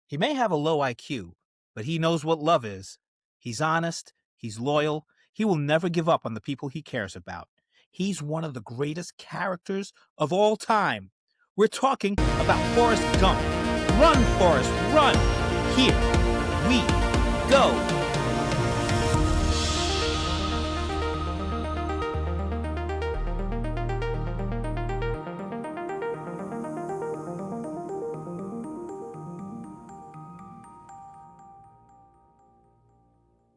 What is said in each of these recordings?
He may have a low IQ, but he knows what love is. He's honest, he's loyal, he will never give up on the people he cares about. He's one of the greatest characters of all time. We're talking about Forrest Gump. Run, Forrest, run! Here we go.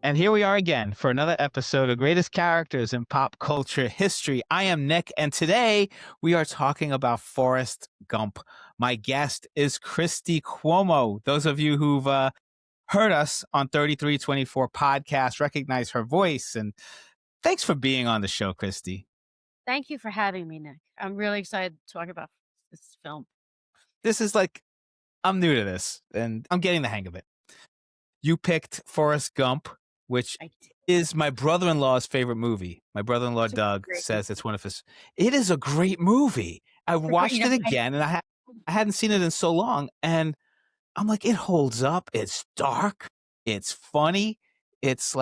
And here we are again for another episode of Greatest Characters in Pop Culture History. I am Nick, and today we are talking about Forrest Gump. My guest is Christy Cuomo. Those of you who've heard us on 3324 podcast recognize her voice, and thanks for being on the show, Christy. Thank you for having me, Nick. I'm really excited to talk about this film. This is I'm new to this, and I'm getting the hang of it. You picked Forrest Gump, which is my brother-in-law's favorite movie. My brother-in-law, Doug, says it's one of his. It is a great movie. I watched it again, and I hadn't seen it in so long, and I'm like, it holds up. It's dark. It's funny. It's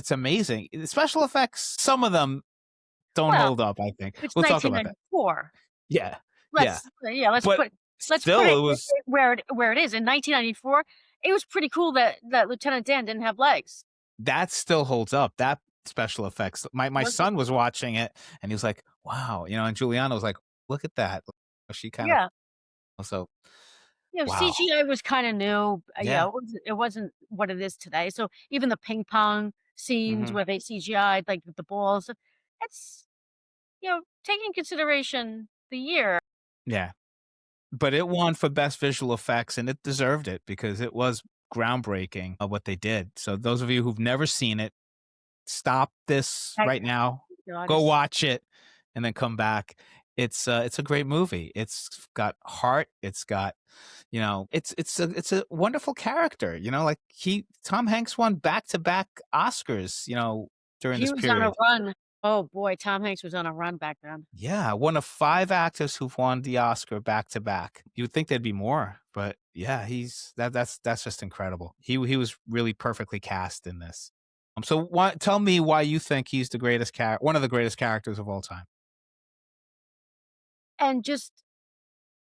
amazing. The special effects, some of them don't hold up, I think. It's We'll talk about that. 1994. Yeah. Let's put it where it is. In 1994, it was pretty cool that Lieutenant Dan didn't have legs. That still holds up. That special effects. My son was watching it, and he was like, wow. And Juliana was like, look at that. She kind of. So. Wow. CGI was kind of new. Yeah. It wasn't what it is today. So even the ping pong scenes where they CGI'd, like the balls, it's, taking into consideration the year. Yeah. But it won for best visual effects, and it deserved it because it was groundbreaking of what they did. So those of you who've never seen it, stop this right now, go watch it, and then come back. It's a great movie. It's got heart. It's got, it's a wonderful character. Tom Hanks won back-to-back Oscars, during this period. He was on a run. Oh boy, Tom Hanks was on a run back then. Yeah, one of 5 actors who've won the Oscar back-to-back. You would think there'd be more, but yeah, that's just incredible. He was really perfectly cast in this. So tell me why you think he's one of the greatest characters of all time. And just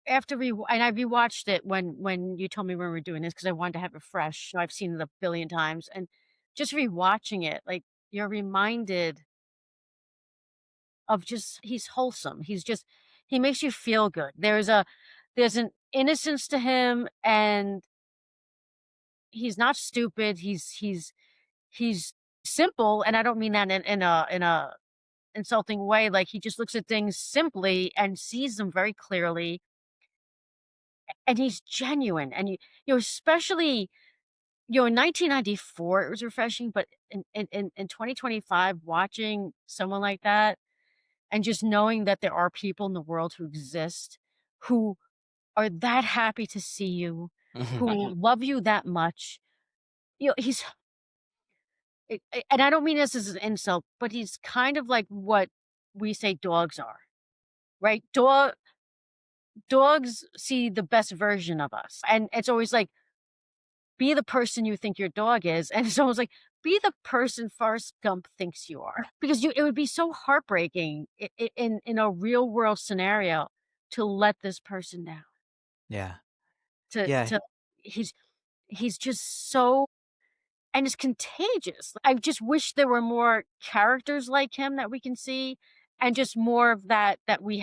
after I rewatched it when you told me we were doing this because I wanted to have it fresh. So I've seen it a billion times, and just rewatching it, like you're reminded of he's wholesome. He makes you feel good. There's an innocence to him, and he's not stupid. He's simple, and I don't mean that in a insulting way. Like, he just looks at things simply and sees them very clearly, and he's genuine. And especially in 1994, it was refreshing, but in 2025, watching someone like that, and just knowing that there are people in the world who exist, who are that happy to see you, who love you that much. He's and I don't mean this as an insult, but he's kind of like what we say dogs are, right? Dogs see the best version of us, and it's always like, be the person you think your dog is, and it's almost like, be the person Forrest Gump thinks you are, because it would be so heartbreaking in a real world scenario to let this person down. Yeah. He's just so, and it's contagious. I just wish there were more characters like him that we can see, and just more of that we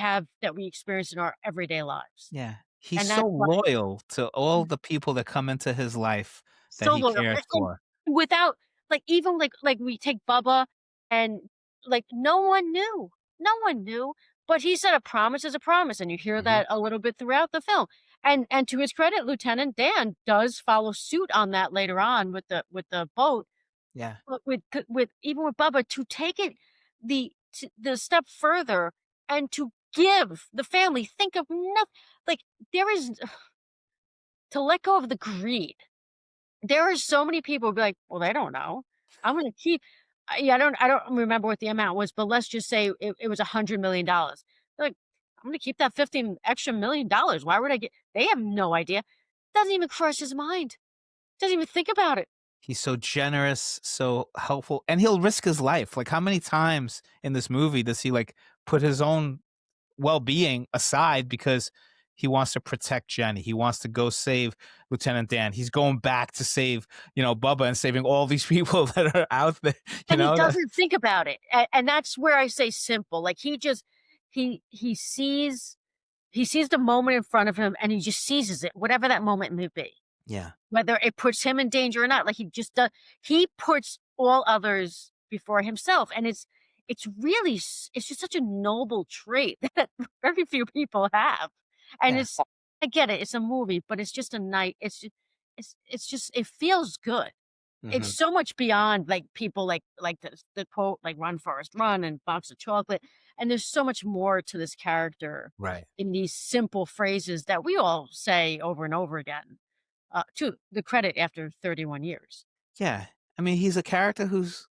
experience in our everyday lives. Yeah. He's so loyal to all the people that come into his life that he cares for. Without, even we take Bubba, and no one knew, but he said a promise is a promise, and you hear that a little bit throughout the film. And to his credit, Lieutenant Dan does follow suit on that later on with the boat. Yeah. But even with Bubba, to take it the step further, and to give the family, think of nothing, there is, to let go of the greed. There are so many people who be like, well, they don't know. I'm going to keep, I don't remember what the amount was, but let's just say it was $100 million. They're like, I'm going to keep that $15 extra million. Why would I they have no idea. Doesn't even cross his mind. Doesn't even think about it. He's so generous, so helpful, and he'll risk his life. Like, how many times in this movie does he, like, put his own well-being aside because he wants to protect Jenny. He wants to go save Lieutenant Dan. He's going back to save, Bubba and saving all these people that are out there, you And he know? That doesn't think about it, and that's where I say simple, like, he just he sees the moment in front of him, and he just seizes it, whatever that moment may be. Yeah. Whether it puts him in danger or not, like, he puts all others before himself, and it's really it's just such a noble trait that very few people have, and Yeah. it's I get it, it's a movie, but it's just a night it's just it feels good. It's Mhm. so much beyond, like, people like the quote, like, "Run, Forrest, run," and "Box of chocolate," and there's so much more to this character Right. in these simple phrases that we all say over and over again, to the credit after 31 years. Yeah. I mean, he's a character who's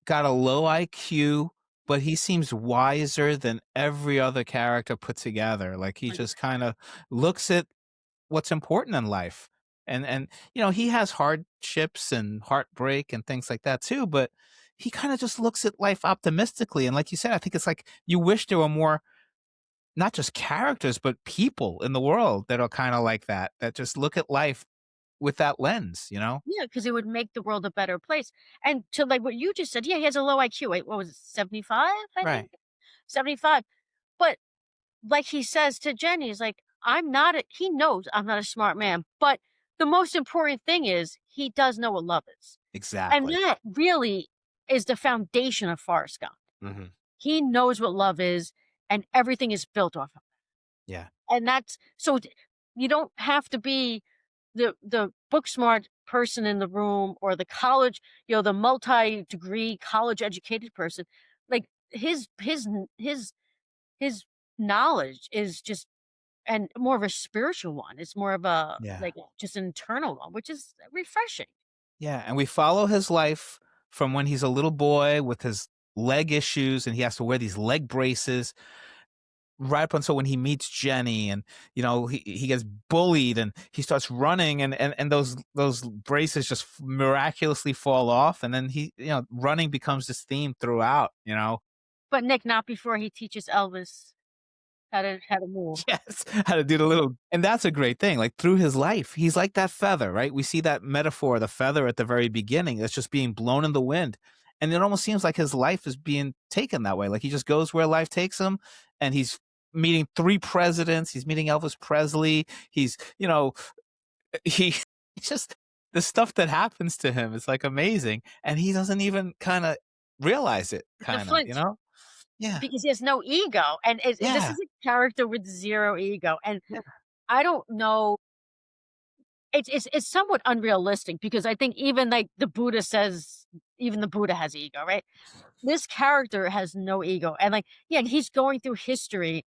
got a low IQ, but he seems wiser than every other character put together. Like, he just 100%. kinda looks at what's important in life. And he has hardships and heartbreak and things like that too, but he kind of just looks at life optimistically. And like you said, I think it's like you wish there were more, not just characters, but people in the world that are kind of like that just look at life with that lens. Yeah, because it would make the world a better place, and to, like, what you just said, yeah, he has a low IQ, wait, what was it, 75, I Right. think? 75, but like he says to Jenny, he's like, "I'm not a" he knows I'm not a smart man, but the most important thing is he does know what love is, and Exactly. that really is the foundation of Forrest Gump. Hmm. He knows what love is, and everything is built off of Yeah. and that's so you don't have to be the book smart person in the room or the college, the multi-degree college educated person. Like his knowledge is just and more of a spiritual one. It's more of a Yeah. like just an internal one, which is refreshing. Yeah. And we follow his life from when he's a little boy with his leg issues and he has to wear these leg braces right up until when he meets Jenny and he gets bullied and he starts running and those braces just miraculously fall off and then running becomes this theme throughout. But Nick, not before he teaches Elvis how to move. Yes, how to do the little, and that's a great thing. Like through his life, he's like that feather, right? We see that metaphor, the feather at the very beginning, that's just being blown in the wind. And it almost seems like his life is being taken that way. Like he just goes where life takes him and he's meeting three presidents. He's meeting Elvis Presley. He he's just the stuff that happens to him is like amazing. And he doesn't even kind of realize it, The kind of, you flinch. know? Yeah. Because he has no ego, and this Yeah. is a character with 0 ego, and Yeah. I don't know it's somewhat unrealistic because I think even, like, the Buddha says even the Buddha has ego, right? This character has no ego, and, like, yeah, he's going through history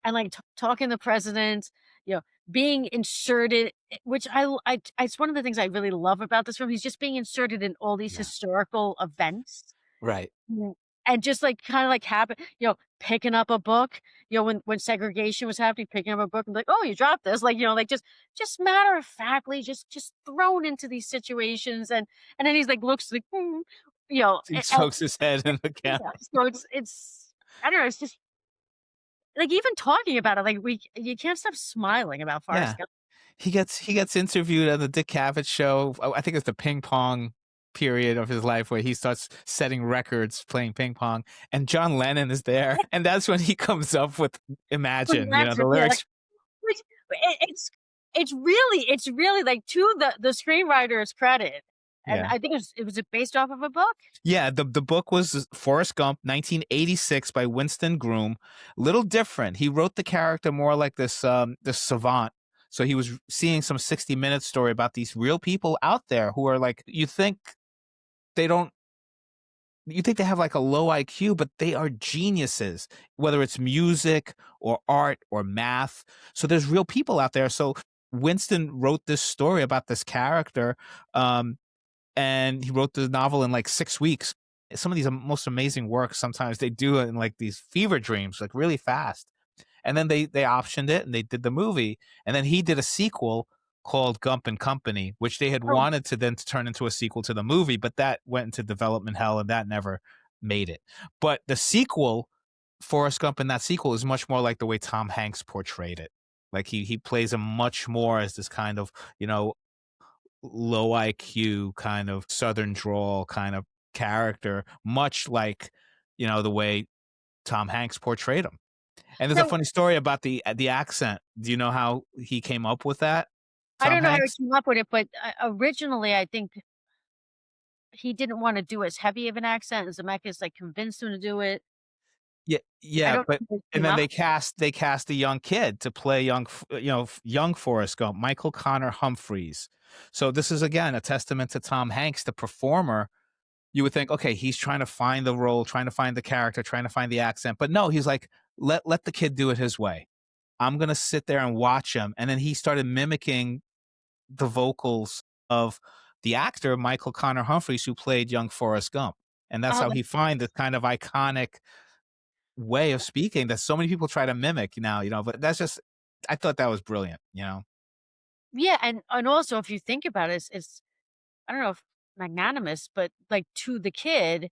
and, like, talking to presidents, you know, being inserted which it's one of the things I really love about this film, he's just being inserted in all these Yeah. historical events. Right. Mm, and just, like, kinda, like, picking up a book, when segregation was happening, picking up a book and be like, "Oh, you dropped this," like, like, just matter of factly, just thrown into these situations, and then he's like, looks like, "Mm," He strokes his head in the camera. yeah, so it's I don't know, it's just like, even talking about it, like, you can't stop smiling about Yeah. Forrest Gump. He gets interviewed at the Dick Cavett show. I think it's the ping pong period of his life where he starts setting records playing ping pong, and John Lennon is there, and that's when he comes up with "Imagine," the Imagine, yeah, like, lyrics. which it's really, like, to the screenwriter's credit, and Yeah. I think it was based off of a book? Yeah, the book was Forrest Gump, 1986 by Winston Groom. Little different. He wrote the character more like this savant. So he was seeing some 60 Minutes story about these real people out there who are like they don't you think they have like a low IQ, but they are geniuses, whether it's music or art or math. So there's real people out there. So Winston wrote this story about this character, and he wrote the novel in like 6 weeks. Some of these most amazing works, sometimes they do it in like these fever dreams, like really fast. and then they optioned it and they did the movie, and then he did a sequel called Gump and Company, which they had Oh, wanted to then turn into a sequel to the movie, but that went into development hell and that never made it. But the sequel, Forrest Gump in that sequel is much more like the way Tom Hanks portrayed it. Like he plays him much more as this kind of, you know, low IQ kind of southern drawl kind of character, much like, you know, the way Tom Hanks portrayed him. And there's a so funny story about the accent. Do you know how he came up with that, I Tom don't know how he Hanks? came up with it, but, originally, I think he didn't wanna do as heavy of an accent, and Zemeckis, like, convinced him to do it. Yeah, I yeah, don't but know how it and came then up. they cast a young kid to play you know, young Forrest Gump, Michael Connor Humphreys. So this is again a testament to Tom Hanks, the performer. You would think, okay, he's trying to find the role, trying to find the character, trying to find the accent, but no, he's like, let the kid do it his way. I'm gonna sit there and watch him, and then he started mimicking the vocals of the actor Michael Connor Humphreys, who played young Forrest Gump, and that's Oh, how he that's find this kind of iconic way of speaking that so many people try to mimic now, you know, but that's just I thought that was brilliant, you know? yeah, and also, if you think about it, it's I don't know if magnanimous, but, like, to the kid,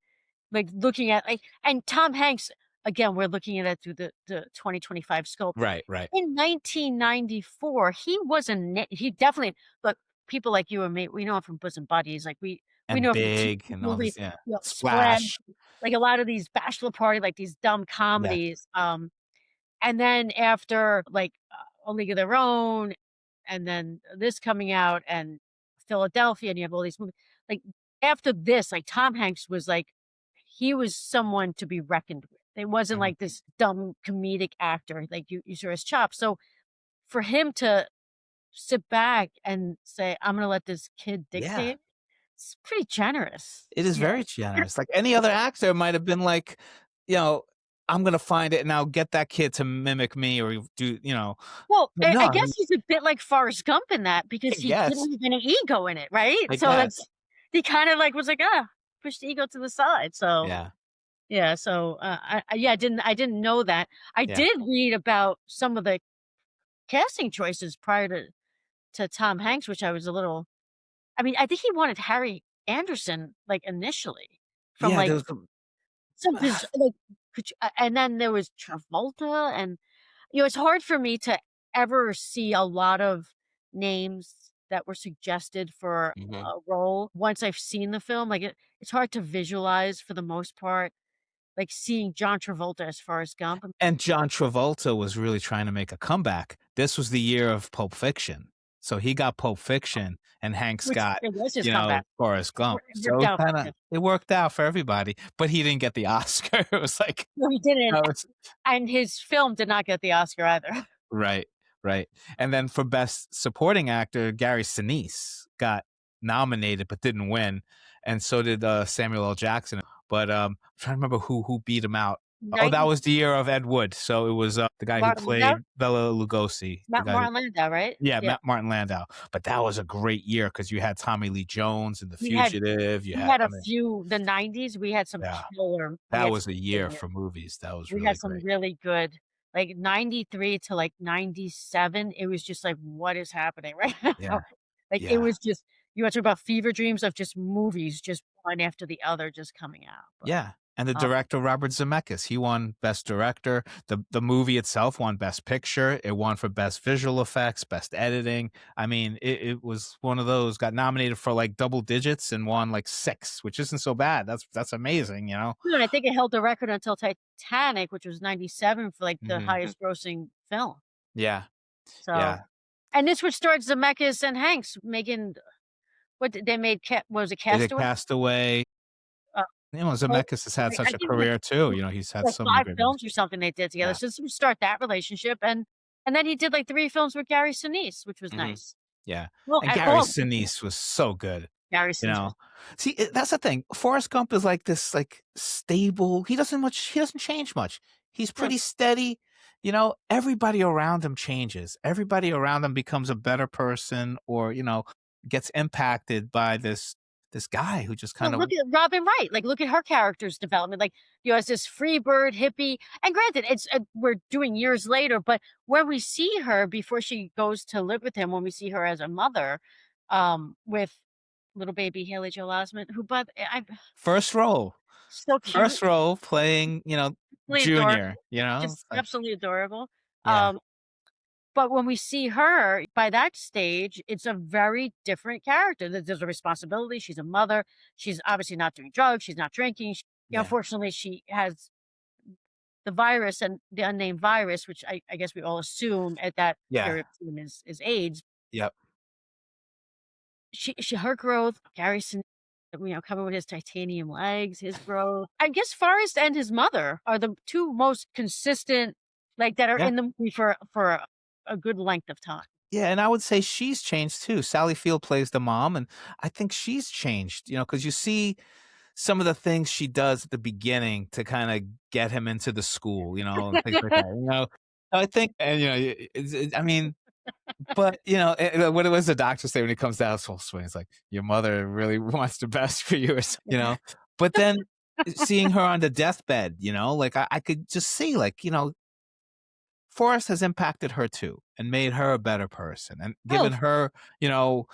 like, looking at, like, and Tom Hanks, again, we're looking at it through the 2025 scope. Right, right. In 1994, he was a na he definitely look, people like you and me, we know him from Bosom Buddies, like, we And know him from TV Big and all movies, this, yeah. you know, Splash, Splash. like, a lot of these bachelor party, like, these dumb Yes. comedies, and then after, like, A League of Their Own, and then this coming out, and Philadelphia, and you have all these movies, like, after this, like, Tom Hanks was, like, he was someone to be reckoned with. It wasn't Mhm. like this dumb comedic actor, like, you saw his chops, so for him to sit back and say, "I'm gonna let this kid Yeah. dictate," it's pretty generous, It is you know? very generous. Like any other actor might have been like, you know, "I'm gonna find it and I'll get that kid to mimic me or do," you know, Well, but I no, guess he's a bit like Forrest Gump in that because I he guess, didn't have any ego in it, right? I So that's guess. he kinda, like, was like, "Ah," pushed the ego to the side, so Yeah, yeah, so, yeah, I didn't know that. I yeah. did read about some of the casting choices prior to Tom Hanks, which I was a little I mean, I think he wanted Harry Anderson, like, initially from, Yeah, there like, was some some like, could you and then there was Travolta, and, you know, it's hard for me to ever see a lot of names that were suggested for Mhm. a role once I've seen the film, like, it's hard to visualize for the most part, like, seeing John Travolta as Forrest Gump, And John Travolta was really trying to make a comeback. This was the year of Pulp Fiction. So he got Pulp Fiction and Hanks which got, it was his you know, comeback. Forrest Gump. It So worked it out for kinda him. it worked out for everybody, but he didn't get the Oscar. It was like, No, he didn't, that was and his film did not get the Oscar either. right, right. And then for Best Supporting Actor, Gary Sinise got nominated but didn't win, and so did, Samuel L. Jackson. But, I'm trying to remember who beat him out. Oh, that 90 was the year of Ed Wood, so it was, the guy who Martin Landau? played Bela Lugosi, the guy who Martin Landau, right? yeah, Yeah. Martin Landau. But that was a great year because you had Tommy Lee Jones in The We had Fugitive, you we had had I a mean, few the '90s, we had some yeah, killer we that had was some a good year years. for movies, that was We had really some great. really good like, '93 to, like, '97, it was just like, "What is happening right Yeah, now?" Like, it yeah. was just you wanna talk about fever dreams of just movies, just one after the other just coming out, but, Yeah, and the um director, Robert Zemeckis, he won Best Director. The movie itself won Best Picture. It won for Best Visual Effects, Best Editing. I mean, it was one of those, got nominated for, like, double digits and won, like, 6, which isn't so bad. That's amazing, you know? no, and I think it held the record until Titanic, which was '97 for, like, the Mhm. highest grossing film, Yeah, so yeah. and this would start Zemeckis and Hanks making what did they made what was it, They did Castaway? Castaway. Uh, You know, oh, Zemeckis has had I such a think, like career too, you know, he's had like so many 5 great movies. films or something they did together, Yeah. so this would start that relationship, and then he did, like, 3 films with Gary Sinise, which was Mhm. nice. Yeah, Well, and and Gary all good films. Sinise was so good. Gary You Sinise was know? See, that's the thing. Forrest Gump is like this, like, stable he doesn't change much. He's no, pretty steady, you know? Everybody around him changes. Everybody around him becomes a better person or, you know, gets impacted by this this guy who just kind Well, of look at Robin Wright, like, look at her character's development, like, as this free bird hippie, and granted, it's, we're doing years later, but when we see her before she goes to live with him, when we see her as a mother, with little baby Haley Joel Osment, who but I first role, so cute, first role playing, absolutely Junior, adorable, it's just like, absolutely adorable, yeah, um, but when we see her by that stage, it's a very different character. There's a responsibility. She's a mother. She's obviously not doing drugs. She's not drinking. yeah, Fortunately, she has the virus and the unnamed virus, which I guess we all assume at that yeah, period of time is AIDS. yep. Her growth, Garrison, coming with his titanium legs, his growth. I guess Forrest and his mother are the two most consistent, like that are Yeah. in the movie for a good length of time. Yeah, and I would say she's changed too. Sally Field plays the mom, and I think she's changed, because you see some of the things she does at the beginning to kinda get him into the school, and things like that, I think and, I mean, but, what was the doctor say when he comes down full swing? It's like, "Your mother really wants the best for you," or But then seeing her on the deathbed, like, I could just see, like, Forrest has impacted her too and made her a better person and Oh, given her, you know,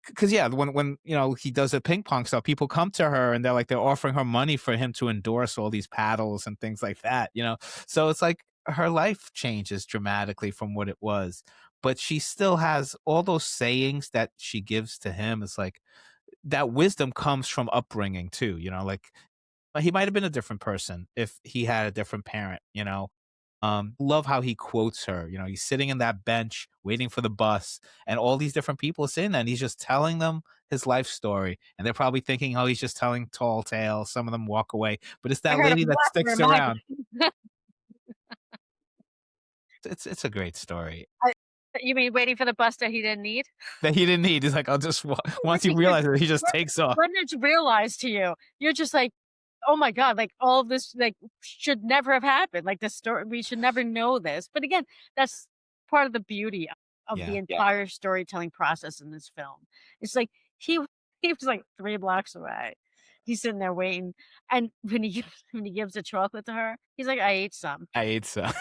because yeah, when he does the ping pong stuff, people come to her and they're offering her money for him to endorse all these paddles and things like that. So it's like her life changes dramatically from what it was, but she still has all those sayings that she gives to him. It's like that wisdom comes from upbringing too. Like he might have been a different person if he had a different parent. Love how he quotes her. He's sitting in that bench waiting for the bus, and all these different people are sitting there, and he's just telling them his life story. And they're probably thinking, oh, he's just telling tall tales. Some of them walk away, but it's I that heard lady him that laugh and sticks remind around. me. It's a great story I You mean waiting for the bus that he didn't need? that he didn't need. He's like, I'll just once he Because realizes it, he just when takes off. when it's realized to you, you're just like, "Oh my god, like, all of this, like, should never have happened, like, this story we should never know this." But again, that's part of the beauty of the Yeah, entire storytelling process in this film. It's like he was, like, 3 blocks away. He's sitting there waiting, and when he gives the chocolate to her, he's like, "I ate some." I ate some.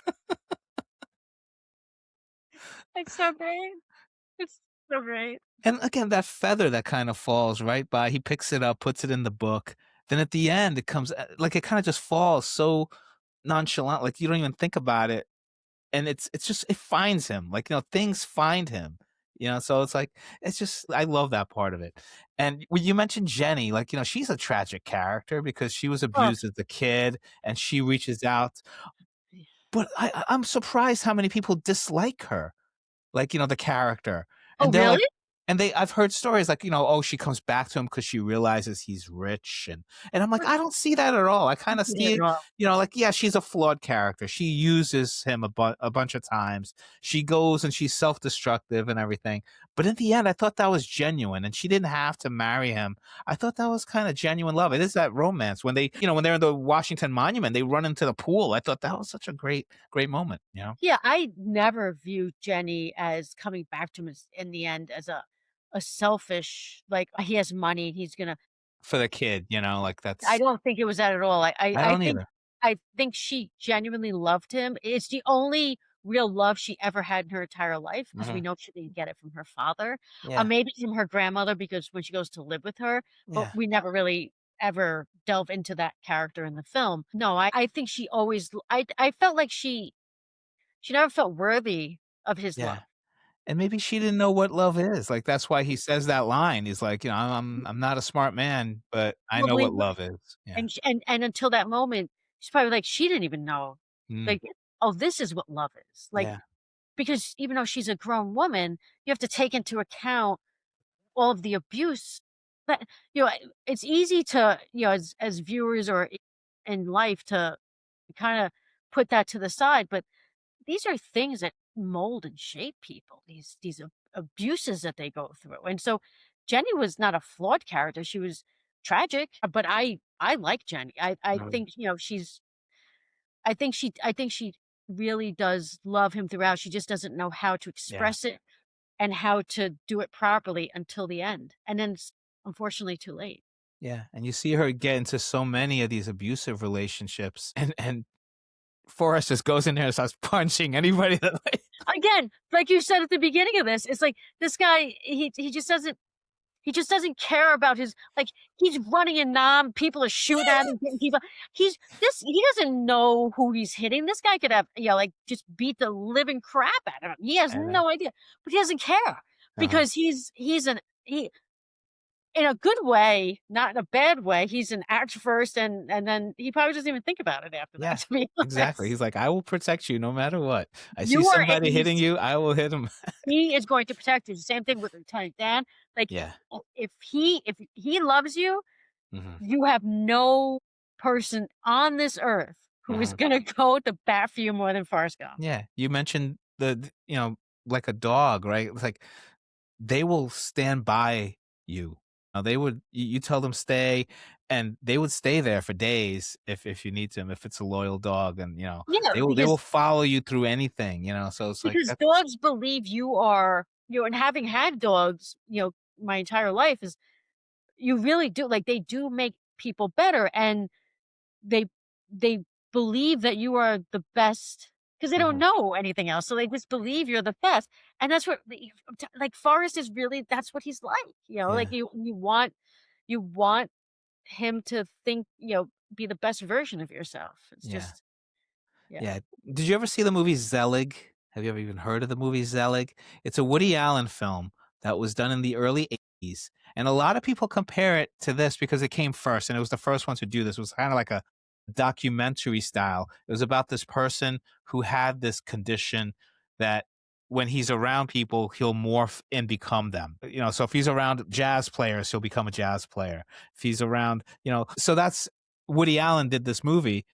It's so great. It's so great. And again, that feather that kind of falls right by, he picks it up, puts it in the book. Then at the end, it comes like it kind of just falls so nonchalant, like you don't even think about it. And it's just it finds him. Like, things find him. So it's like it's just I love that part of it. And when you mentioned Jenny, like, she's a tragic character because she was Oh, abused as a kid and she reaches out. But I'm surprised how many people dislike her, like, the character. oh, And they're like really? I've heard stories like, oh, she comes back to him because she realizes he's rich, and I'm like, I don't see that at all. I kinda see it, like, yeah, she's a flawed character. She uses him a bunch of times. She goes and she's self-destructive and everything. But in the end, I thought that was genuine, and she didn't have to marry him. I thought that was kinda genuine love. It is that romance when when they're in the Washington Monument, they run into the pool. I thought that was such a great moment. Yeah, I never viewed Jenny as coming back to him as in the end as a selfish, like, he has money, he's gonna For the kid, like, I that's don't think it was that at all. I don't either. I think she genuinely loved him. It's the only real love she ever had in her entire life because we Mhm. know she didn't get it from her father, Yeah, maybe from her grandmother because when she goes to live with her, but yeah, we never really ever delve into that character in the film. No, I think she always I felt like she never felt worthy of his yeah. love. And maybe she didn't know what love is, like, that's why he says that line. He's like, I'm not a smart man, but I know Probably what not, love is." Yeah. and until that moment, she's probably like, she didn't even know, Mm, like, "Oh, this is what love is." Like, yeah, because even though she's a grown woman, you have to take into account all of the abuse that it's easy to, as viewers or in life to kinda put that to the side, but these are things that mold and shape people, these abuses that they go through, and so Jenny was not a flawed character, she was tragic, but I like Jenny. I mm, think, I think she really does love him throughout, she just doesn't know how to yeah. express it and how to do it properly until the end, and then unfortunately too late. Yeah, and you see her get into so many of these abusive relationships, and Forrest just goes in there and starts punching anybody that like Again, like you said at the beginning of this, it's like this guy, he just doesn't care about his like, he's running in Nam, people are shooting at him, hitting people. He doesn't know who he's hitting. This guy could have, like, just beat the living crap out of him. He has I know. no idea, but he doesn't care Uh-huh. because he in a good way, not in a bad way, he's an act first and then he probably doesn't even think about it after that, Yeah, to be exactly. honest. He's like, "I will protect you no matter what. I see You are somebody hitting he's you, I will hit him." He is going to protect you. The same thing with Lieutenant Dan. Like, Yeah. if he loves you, Mhm. you have no person on this earth who is Mhm. gonna go to bat for you more than Forrest Gump. Yeah, you mentioned like a dog, right? It's like they will stand by you. They would you tell them stay, and they would stay there for days if you need them, if it's a loyal dog, and, Yeah, they will follow you through anything, so it's like because that's dogs believe you are, and having had dogs, my entire life is you really do like they do make people better and they they believe that you are the best because they don't Mhm. know anything else, so they just believe you're the best, and that's what like, Forrest is really that's what he's like, like, Yeah, you want him to think, be the best version of yourself. It's yeah. just yeah. Yeah. Did you ever see the movie Zelig? Have you ever even heard of the movie Zelig? It's a Woody Allen film that was done in the early 80s. And a lot of people compare it to this because it came first and it was the first one to do this. It was kind of like a documentary style. It was about this person who had this condition that when he's around people, he'll morph and become them. So if he's around jazz players, he'll become a jazz player. If he's around, so that's Woody Allen did this movie,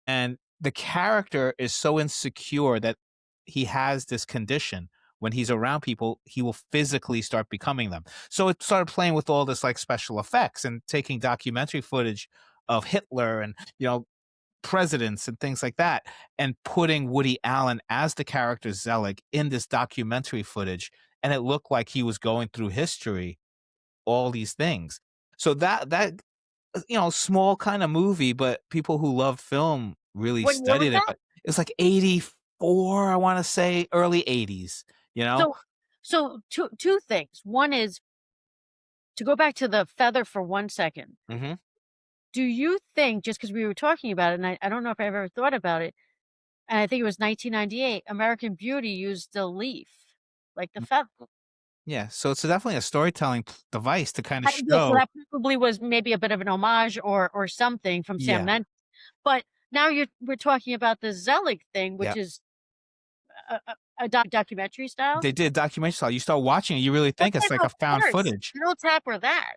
and the character is so insecure that he has this condition. When he's around people, he will physically start becoming them. So it started playing with all this like special effects and taking documentary footage of Hitler and, presidents and things like that, and putting Woody Allen as the character Zelig in this documentary footage. And it looked like he was going through history, all these things. So that small kind of movie, but people who love film really What year was studied it. that? But it was like 84, I want to say early 80s, you know? So two things. One is to go back to the feather for 1 second. Hmm. Do you think just because we were talking about it, and I don't know if I've ever thought about it, and I think it was 1998, American Beauty used the leaf, like the feather. Yeah. So it's definitely a storytelling device to kind of Yeah, so show. that probably was maybe a bit of an homage or something from Sam Yeah. Mendes. But now we're talking about the Zelig thing, Yeah. which is a documentary style. They did documentary style. You start watching it, you really What think it's type like of a found parrots? footage. Little tap or that?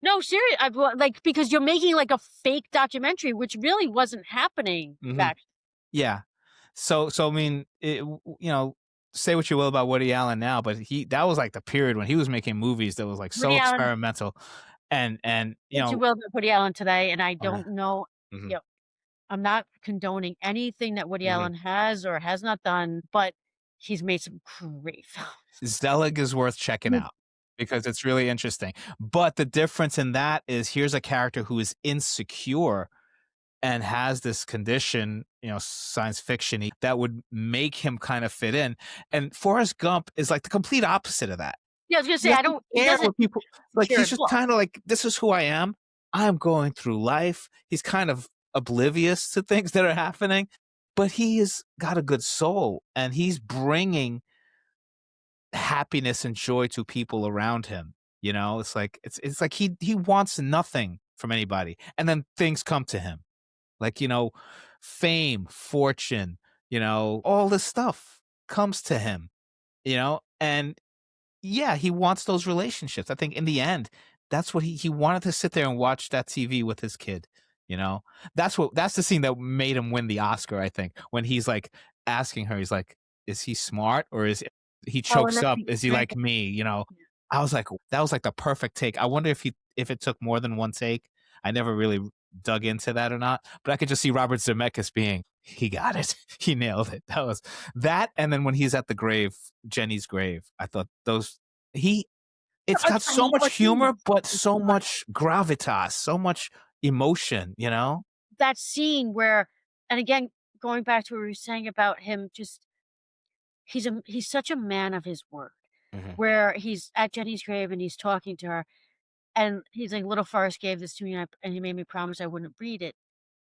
No, serious. Like because you're making like a fake documentary, which really wasn't happening Hmm. back. Yeah. So I mean, say what you will about Woody Allen now, but that was like the period when he was making movies that was like so Woody Allen, experimental, and what you will about Woody Allen today, and I uh, don't know. mhm, You know, I'm not condoning anything that Woody mhm. Allen has or has not done, but he's made some great films. Zelig is worth checking Mm. out because it's really interesting. But the difference in that is here's a character who is insecure and has this condition, science fiction that would make him kind of fit in. And Forrest Gump is like the complete opposite of that. Yeah, I was gonna He say I doesn't don't. He care doesn't what people like. share He's his just look. kind of like, this is who I am. I'm going through life. He's kind of oblivious to things that are happening, but he has got a good soul and he's bringing happiness and joy to people around him. It's like he wants nothing from anybody, and then things come to him, like fame, fortune, all this stuff comes to him, and yeah, he wants those relationships. I think in the end, that's what he wanted to sit there and watch that TV with his kid, you know? That's the scene that made him win the Oscar, I think, when he's like asking her, he's like, "Is he smart or is he Oh, and chokes then up? he Is he drank like me?" I was like, that was like the perfect take. I wonder if it took more than one take. I never really dug into that or not, but I could just see Robert Zemeckis being, he got it. He nailed it. That was that, and then when he's at the grave, Jenny's grave, I thought those he it's got so much humor, but so much gravitas, so much emotion, you know? That scene where, and again, going back to what we were saying about him, just he's such a man of his word, Mhm. where he's at Jenny's grave and he's talking to her, and he's like, "Little Forrest gave this to me, and he made me promise I wouldn't read it,"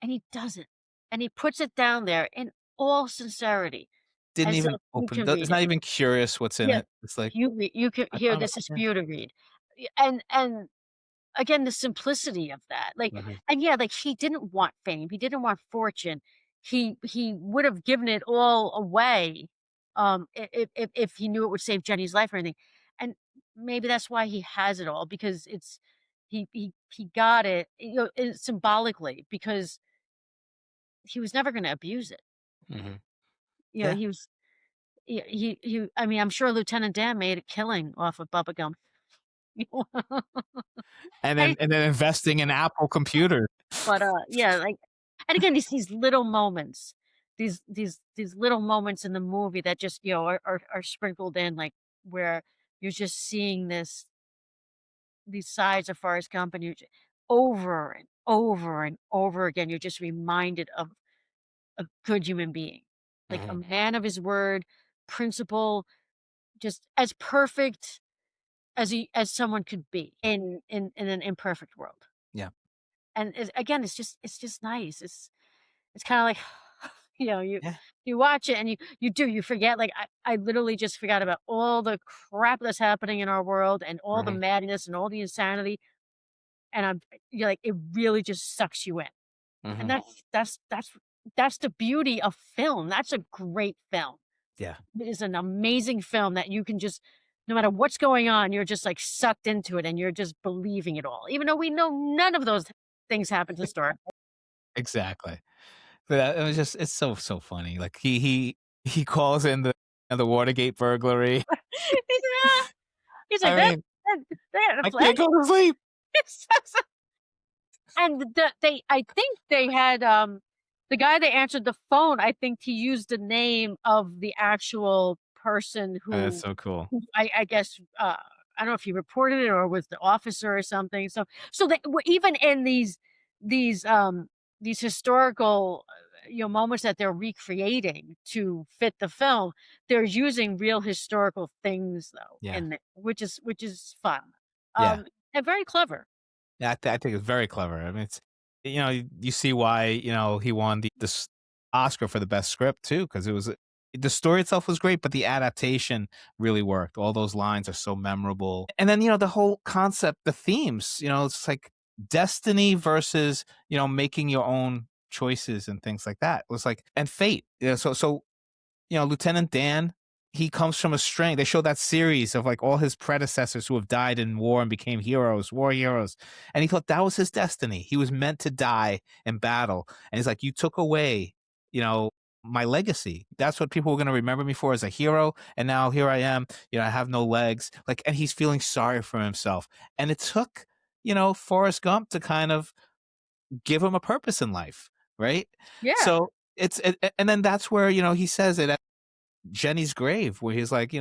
and he doesn't, and he puts it down there in all sincerity, Didn't as even though you open can the read it's it. not even curious what's in Yeah, it. It's like, you can "I here, promise." this is for Yeah. you to read. And again, the simplicity of that, like, Mhm. and yeah, like, he didn't want fame, he didn't want fortune. He would have given it all away, if he knew it would save Jenny's life or anything, and maybe that's why he has it all, because it's he got it, symbolically, because he was never gonna abuse it. Mhm. You know, Yeah. he was he I mean, I'm sure Lieutenant Dan made a killing off of Bubba Gump. And then investing in Apple computer. But, yeah, like, and again, these little moments, these little moments in the movie that just, are sprinkled in, like, where you're just seeing these sides of Forrest Gump, and over and over and over again, you're just reminded of a good human being, like a Mhm. man of his word, principle, just as perfect as someone could be in an imperfect world. Yeah. And again, it's just nice. It's kinda like, Yeah. you watch it and you forget, like, I literally just forgot about all the crap that's happening in our world and all the Mhm. madness and all the insanity, and you're like, it really just sucks you in. And Mhm. that's the beauty of film. That's a great film. Yeah. It is an amazing film that you can just, no matter what's going on, you're just, like, sucked into it and you're just believing it all, even though we know none of those things happened historically. Exactly. But, it was just it's so, so funny. Like, he calls in the Watergate burglary. Yeah. He's like, I mean, they had a I flag." can't go to sleep. And I think they had, the guy that answered the phone, I think he used the name of the actual person That's so cool. who I guess, I don't know if he reported it or was the officer or something. So they were even in these, these historical, moments that they're recreating to fit the film, they're using real historical things though Yeah. in it, which is fun. Yeah. And very clever. Yeah, I think it's very clever. I mean, it's you see why, he won this Oscar for the best script too, because it was the story itself was great, but the adaptation really worked. All those lines are so memorable. And then, the whole concept, the themes, it's like destiny versus, making your own choices and things like that. It was like, and fate. So Lieutenant Dan, he comes from a string. They show that series of like all his predecessors who have died in war and became heroes, war heroes. And he thought that was his destiny. He was meant to die in battle. And he's like, you took away, you know, my legacy. That's what people were going to remember me for, as a hero. And now here I am, I have no legs. Like, and he's feeling sorry for himself. And it took, Forrest Gump to kind of give him a purpose in life. Right. Yeah. So and then that's where, he says it Jenny's grave, where he's like,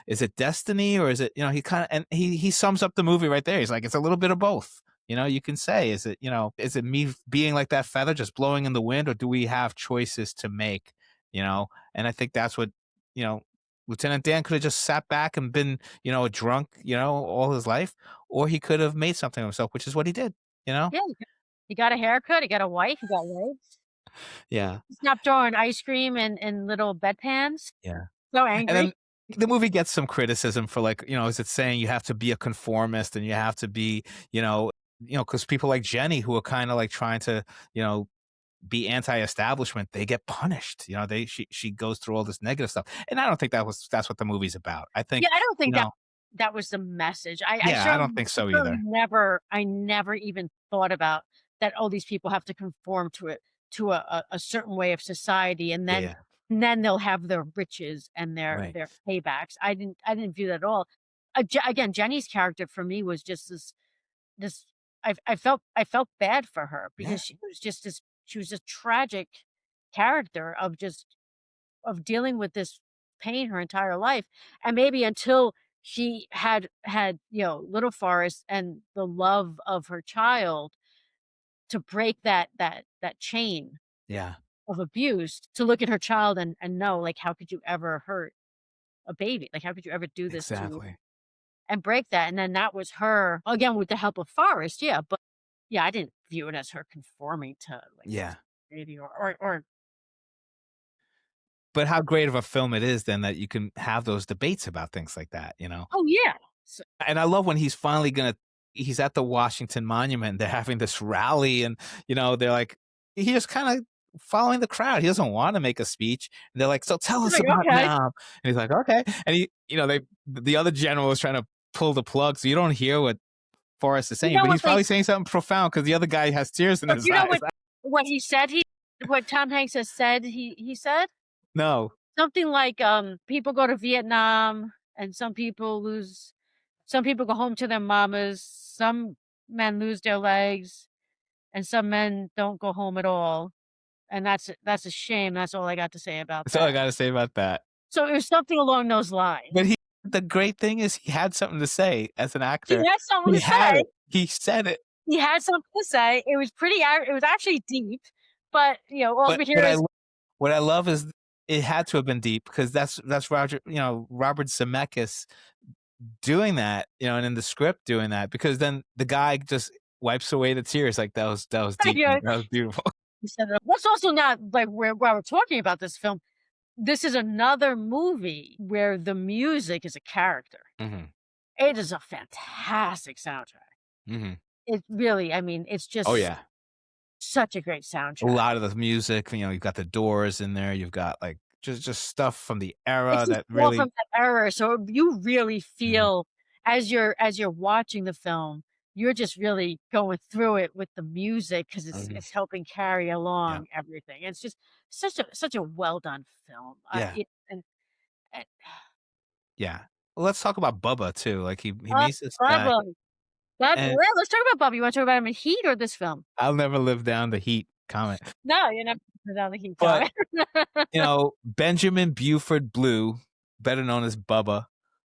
is it destiny, or is it, he kind of, and he sums up the movie right there. He's like, it's a little bit of both. You can say, is it me being like that feather just blowing in the wind, or do we have choices to make? And I think that's what, you know, Lieutenant Dan could have just sat back and been, a drunk, all his life, or he could have made something of himself, which is what he did, you know? Yeah, he got a haircut, he got a wife, he got legs. Yeah. He stopped throwing ice cream in little bedpans. Yeah. So And angry. then the movie gets some criticism for, like, is it saying you have to be a conformist and you have to be, because people like Jenny, who are kind of like trying to, be anti-establishment, they get punished. She goes through all this negative stuff, and I don't think that's what the movie's about. I think, Yeah, I don't you think that know, that was the message. yeah, I don't think I so certainly either. never even thought about that, "Oh, these people have to conform to a certain way of society, and Yeah, then yeah, they'll have their riches and right. their paybacks." I didn't view that at all. Again, Jenny's character for me was just this I felt bad for her Yeah, because she was a tragic character of dealing with this pain her entire life, and maybe until she had, little Forrest and the love of her child to break that chain Yeah, of abuse, to look at her child and know, like, how could you ever hurt a baby? Like, how could you ever do this to exactly. and break that? And then that was her, again, with the help of Forrest, yeah, but yeah, I didn't view it as her conforming to, like, Yeah. society or But how great of a film it is then that you can have those debates about things like that, you know? oh, yeah. So And I love when he's at the Washington Monument, they're having this rally and, they're like he's just kinda following the crowd. He doesn't wanna make a speech. And they're like, "So tell he's us like, about "Okay." now." And he's like, "Okay." And the other general is trying to pull the plug, so you don't hear what Forrest is You saying, know but what he's they probably saying something profound because the other guy has tears in but his you know eyes. what he said what Tom Hanks has said he said? No. Something like, people go to Vietnam and some people go home to their mamas, some men lose their legs, and some men don't go home at all, and that's a shame, that's all I got to say about That's all I that. gotta say about that. So it was something along those lines. But the great thing is he had something to say as an He actor. had something He to had say. it. He said it. He had something to say. It was it was actually deep, but, all But we hear is, what I love is it had to have been deep because that's Robert Zemeckis doing that, and in the script doing that because then the guy just wipes away the tears like that was deep, you man. know, That was beautiful. he said it. Let's also not, like, while we're talking about this film, this is another movie where the music is a character. Mhm. It is a fantastic soundtrack. Mhm. It really, I mean, it's Oh, just yeah. such a great A soundtrack. lot of the music, you've got the Doors in there, you've got, like, just stuff from the It's era just that all from really. that era, so you really Mhm. feel as you're watching the film, you're just really going through it with the music because Mhm. it's helping carry Yeah. along everything. It's just such a well done film. Yeah. It and Yeah. Well, let's talk about Bubba too, like, he uh, meets this guy, Bubba, Bubba. and Well, let's talk about Bubba. You wanna talk about him in Heat or this film? I'll never live down the heat comment. No, you're not putting down the Heat But, comment. Benjamin Buford Blue, better known as Bubba,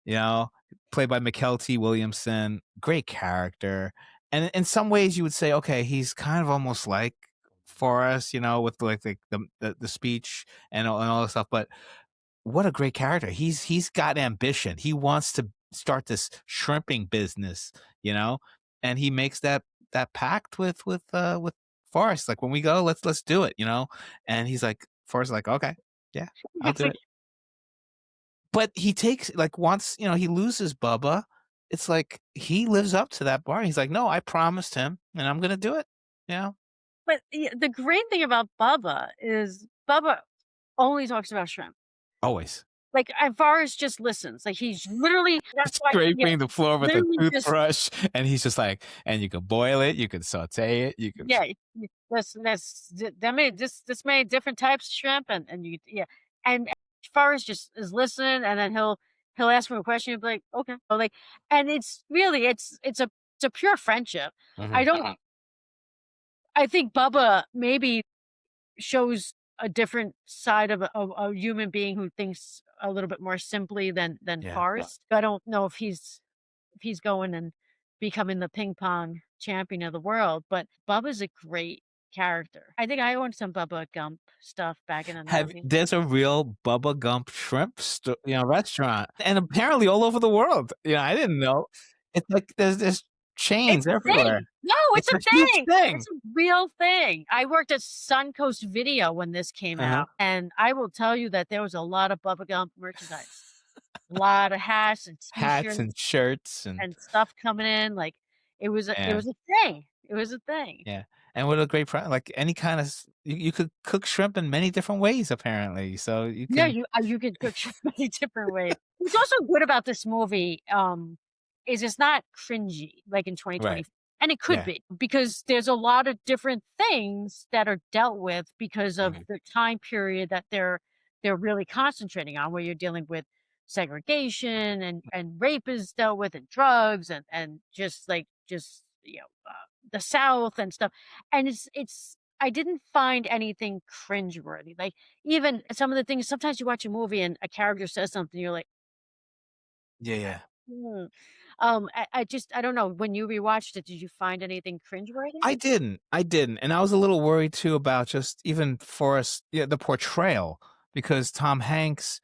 you know, played by Mykal T. Williamson, great character, and in some ways you would say, "Okay, he's kind of almost like Forrest," with, like, the speech and all that stuff, but what a great character. He's got ambition. He wants to start this shrimping business, you know, and he makes that pact with Forrest. Like when we go, let's do it. And he's like, Forrest, is like, okay, yeah, I'll It's do like, it. But he takes like once he loses Bubba, it's like he lives up to that bar. He's like, no, I promised him, and I'm gonna do it. You know, but the great thing about Bubba is Bubba only talks about shrimp. always Like, and Forrest just listens. Like, he's literally that's why, scraping the floor with a literally just toothbrush, and he's just like, and you can boil it, you can saute it, you can. yeah, that made this made different types of shrimp and Forrest just is listening, and then he'll ask him a question, he'll be like, "Okay." Like, and it's really it's a pure friendship. I Mhm. don't I think Bubba maybe shows a different side of a human being who thinks a little bit more simply than Yeah. Forrest. I don't know if he's going and becoming the ping pong champion of the world, but Bubba's a great character. I think I owned some Bubba Gump stuff back in the Have 90s. There's a real Bubba Gump shrimp restaurant, and apparently all over the world. I didn't know. It's like there's It's chains a everywhere. thing. No, it's It's a a huge thing. thing. It's a real thing. I worked at Suncoast Video when this came Uh-huh. out, and I will tell you that there was a lot of Bubba Gump merchandise. A lot of hats and Hats T-shirts and shirts and stuff coming in, like, it and was a thing. It was a thing. yeah, and what a great like any kind of you could cook shrimp in many different ways apparently, so you Yeah, can. you could cook many different ways. What's also good about this movie, is it's not cringy like in Right. 2020, and it could Yeah. be because there's a lot of different things that are dealt with because of Mhm. the time period that they're really concentrating on, where you're dealing with segregation and rape is dealt with and drugs and just the South and stuff, and it's I didn't find anything cringeworthy. Like, even some of the things sometimes you watch a movie and a character says something, you're like, Yeah, yeah. Mm. I just I don't know, when you rewatched it, did you find anything cringeworthy? I didn't, and I was a little worried too about just even Forrest, yeah, the portrayal, because Tom Hanks,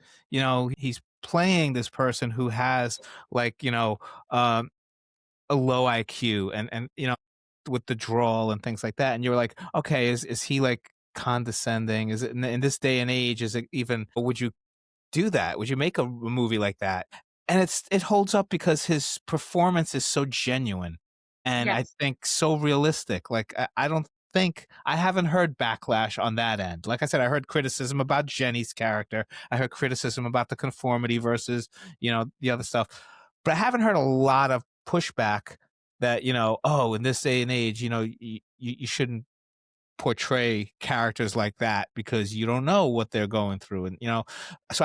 he's playing this person who has like, um, a low IQ and with the drawl and things like that, and you're like, okay, is he like condescending? Is it in this day and age? Is it even? Would you do that? Would you make a movie like that? And it holds up because his performance is so genuine and I Yes. think so realistic. Like I don't think I haven't heard backlash on that end. Like I said, I heard criticism about Jenny's character. I heard criticism about the conformity versus, the other stuff. But I haven't heard a lot of pushback that, oh, in this day and age, you shouldn't portray characters like that because you don't know what they're going through. And, so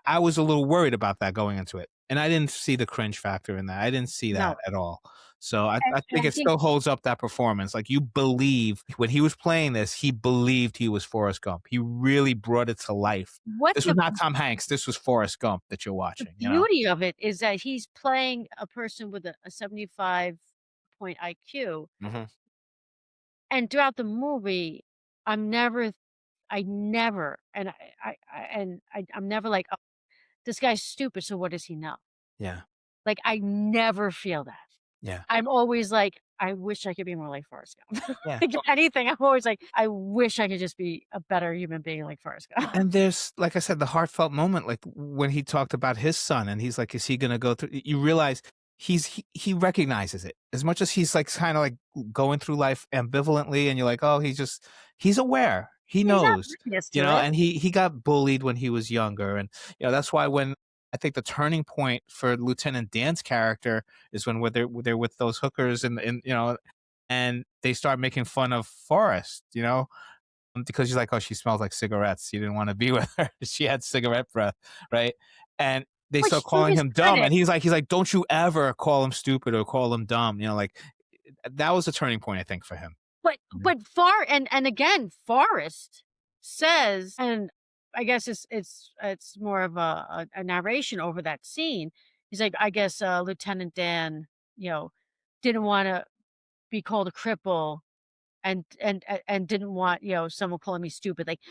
I was a little worried about that going into it. And I didn't see the cringe factor in that. I didn't see that No. at all. So I And think I it think still holds up that performance. Like you believe when he was playing this, he believed he was Forrest Gump. He really brought it to life. what This was not Tom Hanks. This was Forrest Gump that you're the watching. beauty of it is that he's playing a person with a 75 point IQ, Hmm. and throughout the movie, I'm never I never I'm never like, "Oh, this guy's stupid, so what does he know?" Yeah. Like, I never feel that. Yeah. I'm always like, "I wish I could be more like Forrest Gump." Yeah. Like, anything, I'm always like, "I wish I could just be a better human being like Forrest Gump." And there's, like I said, the heartfelt moment, like when he talked about his son, and he's like, "Is he gonna go through?" You realize he recognizes it as much as he's like kind of like going through life ambivalently, and you're like, "Oh, he's aware, he He's not knows," oblivious to it. and he got bullied when he was younger, and that's why when I think the turning point for Lieutenant Dan's character is when they're with those hookers and they start making fun of Forrest, because she's like, "Oh, she smells like cigarettes. You didn't want to be with her. She had cigarette breath, right?" And they start Which to calling his him dumb, credit and he's like, "Don't you ever call him stupid or call him dumb." Like that was a turning point, I think, for him. but Far and again, Forrest says, and I guess it's more of a narration over that scene. He's like, I guess, Lieutenant Dan, you know, didn't wanna be called a cripple and didn't want, someone calling me stupid. Like,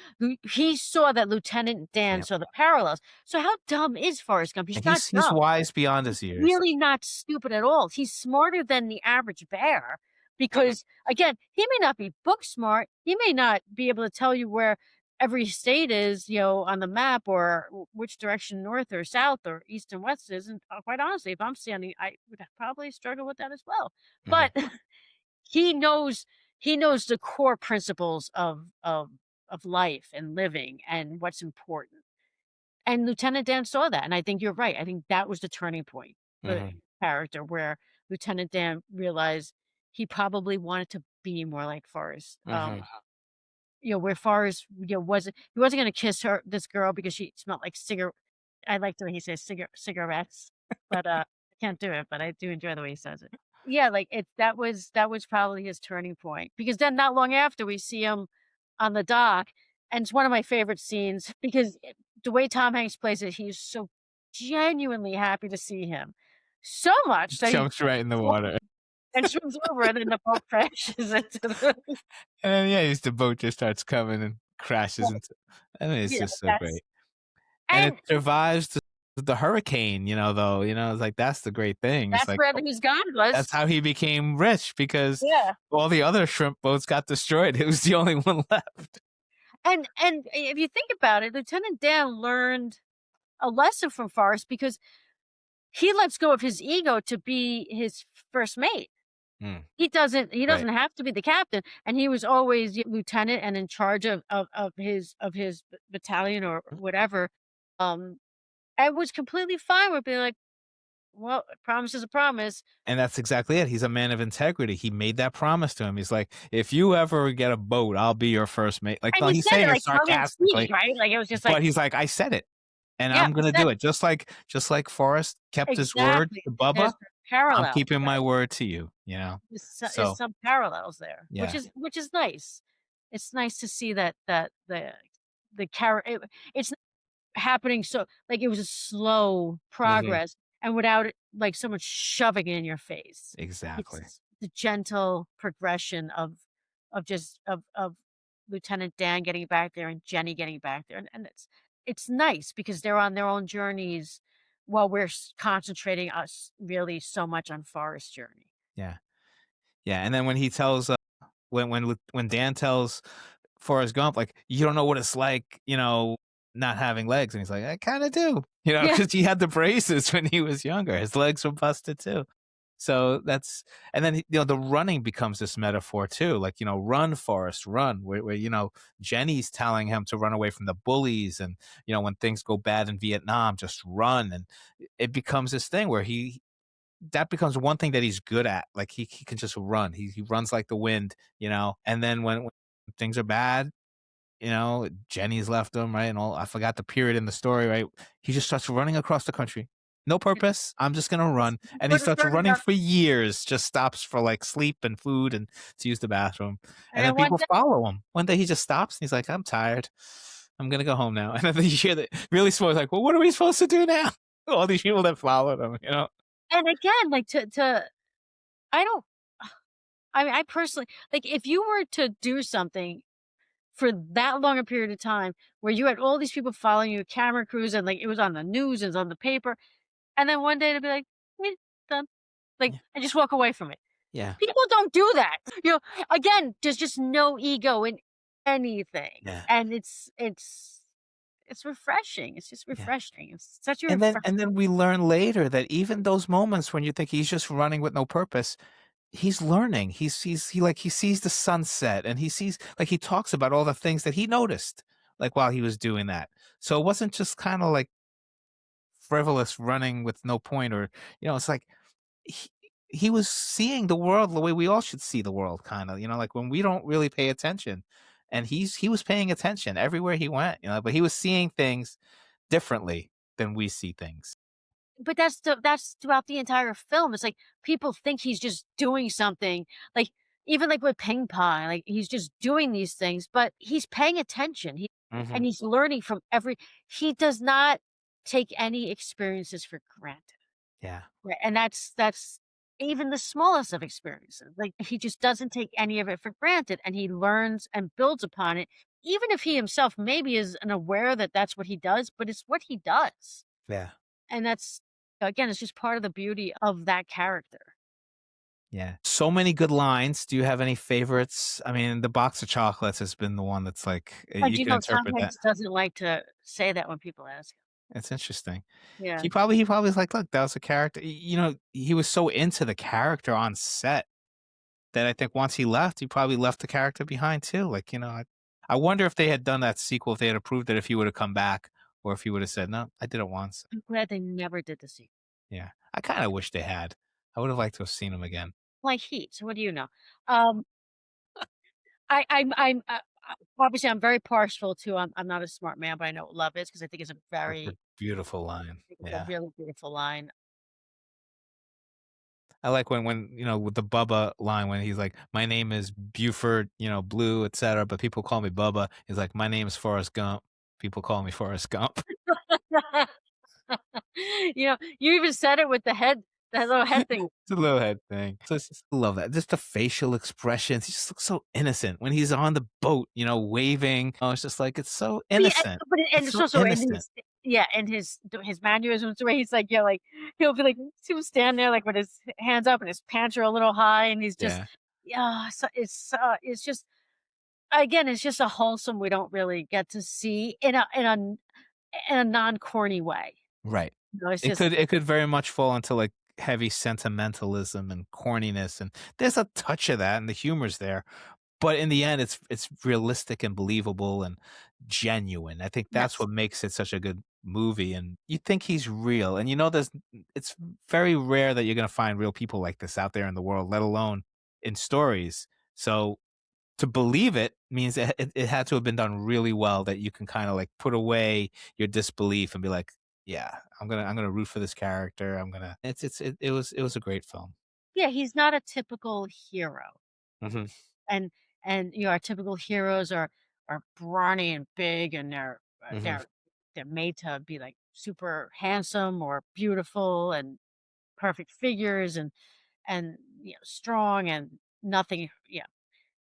he saw that Lieutenant Dan Yeah, saw the parallels. So how dumb is Forrest Gump? He's and not he's dumb. wise beyond his years. Really not stupid at all. He's smarter than the average bear because, again, he may not be book smart. He may not be able to tell you where every state is, on the map, or which direction north or south or east and west is. And quite honestly, if I'm standing, I would probably struggle with that as well. Hmm. But he knows he knows the core principles of life and living and what's important. And Lieutenant Dan saw that, and I think you're right. I think that was the turning point for the Hmm. character where Lieutenant Dan realized he probably wanted to be more like Forrest. Hmm. Where Forrest, he wasn't gonna kiss this girl because she smelled like I like the way he says cigarettes, but, I can't do it, but I do enjoy the way he says it. Yeah, like, that was probably his turning point, because then not long after, we see him on the dock, and it's one of my favorite scenes because the way Tom Hanks plays it, he's so genuinely happy to see him. So much that he Jumps right in the water, and swims over, and then the boat crashes into the and then the boat just starts coming and crashes into. I mean, it's yeah, just so that's great, and it and survives the hurricane. Though it's like that's the great thing. It's that's like where his god that's was. how he became rich because Yeah, all the other shrimp boats got destroyed. It was the only one left. and if you think about it, Lieutenant Dan learned a lesson from Forrest because he lets go of his ego to be his first mate. Mm, He right. doesn't have to be the captain, and he was always lieutenant and in charge of his battalion or whatever, um, and was completely fine with being like, "Well, a promise is a promise." And that's exactly it. He's a man of integrity. He made that promise to him. He's like, if you ever get a boat, I'll be your first mate. Like, And no, he he's said it, saying it like, tongue in cheek, sarcastically, right? Like, it was just like, but he's like, I said it and "Yeah, I'm he gonna said do it." it. Just like Forrest kept his word Exactly. to There's Bubba, the I'm parallels, keeping my right? word to you. Is So some parallels there, which yeah. is nice. It's nice to see that the character it's happening so like, it was a slow Hmm. progress, and without it like someone shoving it in your face. Exactly. It's the gentle progression of Lieutenant Dan getting back there and Jenny getting back there, and it's nice because they're on their own journeys while we're concentrating us really so much on Forest's journey. Yeah. Yeah, and then when he tells, when Dan tells Forrest Gump, like, "You don't know what it's like, not having legs," and he's like, "I kinda do," Yeah, because he had the braces when he was younger. His legs were busted too. So that's and then, the running becomes this metaphor too, like, "Run, Forrest, run," where, Jenny's telling him to run away from the bullies and, when things go bad in Vietnam, just run, and it becomes this thing where he that becomes one thing that he's good at. Like he can just run. He runs like the wind, And then when things are bad, Jenny's left him, right? And all I forgot the period in the story, right? He just starts running across the country. No purpose. I'm just gonna run. And he but starts running running up for years, just stops for like sleep and food and to use the bathroom. and And then then one people day follow him. One day he just stops and he's like, I'm tired. I'm gonna go home now. And then you hear that really small like, well, what are we supposed to do now? All these people that followed him. and again, like, to I don't I mean, I personally like, if you were to do something for that long a period of time where you had all these people following you, camera crews, and, like, it was on the news, it was on the paper, and then one day to be like, "Meh, done," like, Yeah. and just walk away from it. Yeah. People don't do that. Again, there's just no ego in anything, Yeah. and it's refreshing. It's just Yeah. refreshing. It's such a And then we learn later that even those moments when you think he's just running with no purpose, he's learning. He sees the sunset and he sees like he talks about all the things that he noticed like while he was doing that. So it wasn't just kind of like frivolous running with no point or it's like he, he was seeing the world the way we all should see the world kind of, like when we don't really pay attention. And he was paying attention everywhere he went, but he was seeing things differently than we see things. But that's throughout the entire film. It's like people think he's just doing something, like, even, like, with ping pong, like, he's just doing these things, but he's paying attention. Hmm. And he's learning from every he does not take any experiences for granted. Yeah. Right, and that's even the smallest of experiences. Like, he just doesn't take any of it for granted, and he learns and builds upon it, even if he himself maybe is unaware that that's what he does, but it's what he does. Yeah. And that's again, it's just part of the beauty of that character. Yeah. So many good lines. Do you have any favorites? I mean, the box of chocolates has been the one that's like, And you you can know, Tom interpret that. Hanks doesn't like to say that when people ask him. It's interesting. Yeah. He probably was like, look, that was a character. He was so into the character on set that I think once he left, he probably left the character behind too. Like, I wonder if they had done that sequel, if they had approved it, if he would have come back or if he would have said, no, I did it once. I'm glad they never did the sequel. Yeah. I kind of wish they had. I would have liked to have seen him again. Like Heat, so what do you know? Um, obviously, I'm very partial to, I'm not a smart man, but I know what love is because I think it's a That's a very beautiful line. think it's a Yeah. really beautiful line. I like when with the Bubba line when he's like, "My name is Buford, Blue, etc." But people call me Bubba. He's like, "My name is Forrest Gump. People call me Forrest Gump." You even said it with the head that little head thing. It's a little head thing. So it's just, I love that. Just the facial expressions. He just looks so innocent when he's on the boat, waving. Oh, it's just like it's so But yeah, innocent. and It's it's so also in innocent. his yeah, and his mannerisms, the way he's like, yeah, like, he'll be like he'll stand there, like, with his hands up and his pants are a little high, and he's just Yeah. yeah, so it's just again, it's just a wholesome we don't really get to see in a non-corny way. Right. It's It just could it could very much fall into like heavy sentimentalism and corniness, and there's a touch of that, and the humor's there. But in the end, it's realistic and believable and genuine. I think that's yes, what makes it such a good movie, and you think he's real, and there's it's very rare that you're gonna find real people like this out there in the world, let alone in stories. So to believe it means it had to have been done really well that you can kinda, like, put away your disbelief and be like, "Yeah, I'm gonna root for this character, I'm gonna." It was a great film. yeah, he's not a typical hero. Mhm, And our typical heroes are brawny and big, and they're mhm. they're made to be, like, super handsome or beautiful and perfect figures and, strong and nothing